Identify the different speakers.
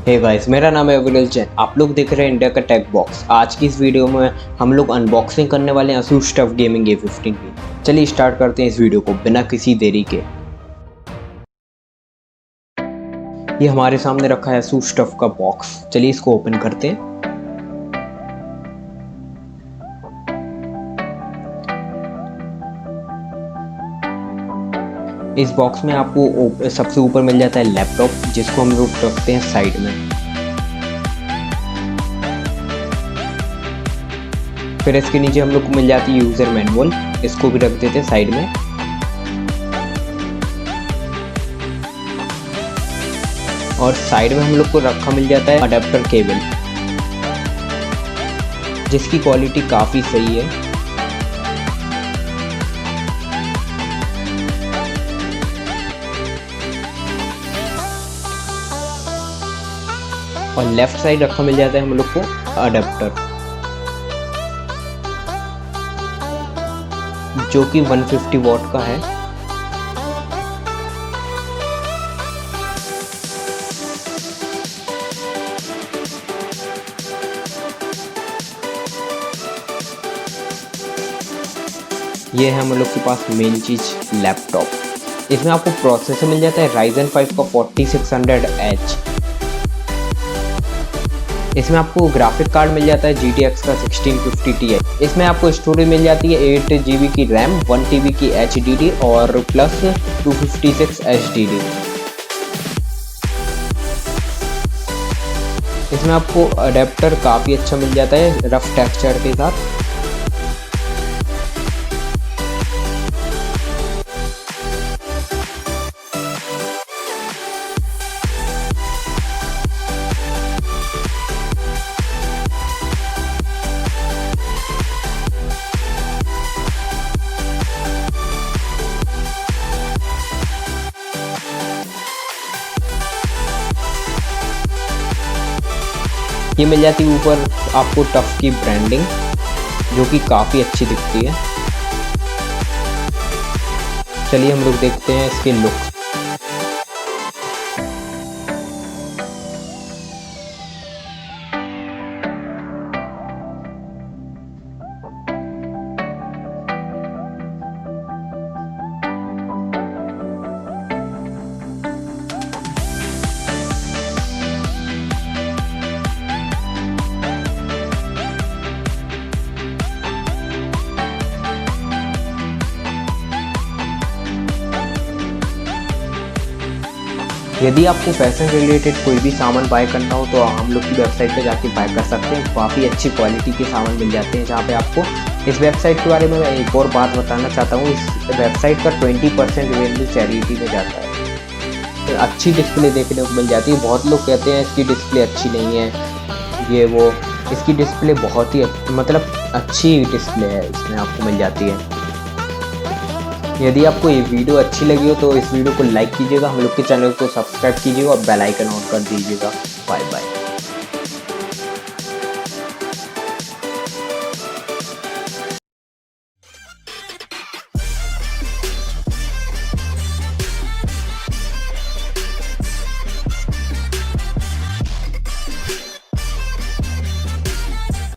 Speaker 1: Hey guys, मेरा नाम है अविनाश जैन। आप लोग देख रहे हैं इंडिया का टेक बॉक्स। आज की इस वीडियो में हम लोग अनबॉक्सिंग करने वाले हैं Asus Tuf Gaming A15 की। चलिए स्टार्ट करते हैं इस वीडियो को बिना किसी देरी के। ये हमारे सामने रखा है Asus Tuf का बॉक्स। चलिए इसको ओपन करते हैं। इस बॉक्स में आपको सबसे ऊपर मिल जाता है लैपटॉप, जिसको हम लोग रखते हैं साइड में। फिर इसके नीचे हम लोग को मिल जाती है यूजर मैनुअल, इसको भी रख देते हैं साइड में। और साइड में हम लोग को रखा मिल जाता है अडेप्टर केबल, जिसकी क्वालिटी काफ़ी सही है। और लेफ्ट साइड रखा मिल जाता है हम लोग को अडेप्टर, जो कि 150 वॉट का है। ये है हम लोग के पास मेन चीज लैपटॉप। इसमें आपको प्रोसेसर मिल जाता है Ryzen 5 का 4600H। इसमें आपको ग्राफिक कार्ड मिल जाता है GTX का 1650 Ti। इसमें आपको स्टोरेज मिल जाती है 8 GB की रैम, 1 TB की HDD और प्लस 256 HDD। इसमें आपको अडेप्टर काफ़ी अच्छा मिल जाता है रफ टेक्सचर के साथ। ये मिल जाती है ऊपर आपको टफ की ब्रांडिंग, जो कि काफ़ी अच्छी दिखती है। चलिए हम लोग देखते हैं इसके लुक। यदि आपको फैशन रिलेटेड कोई भी सामान बाय करना हो तो हम लोग की वेबसाइट पे जाके बाय कर सकते हैं। काफ़ी अच्छी क्वालिटी के सामान मिल जाते हैं जहाँ पे आपको। इस वेबसाइट के बारे में मैं एक और बात बताना चाहता हूँ। इस वेबसाइट का 20% रेवेन्यू चैरिटी में जाता है। तो अच्छी डिस्प्ले देखने को मिल जाती है। बहुत लोग कहते हैं इसकी डिस्प्ले अच्छी नहीं है, ये वो। इसकी डिस्प्ले बहुत ही अच्छी डिस्प्ले है, इसमें आपको मिल जाती है। यदि आपको ये वीडियो अच्छी लगी हो तो इस वीडियो को लाइक कीजिएगा, हम लोग के चैनल को सब्सक्राइब कीजिएगा और बेल आइकन ऑन कर दीजिएगा। Bye bye.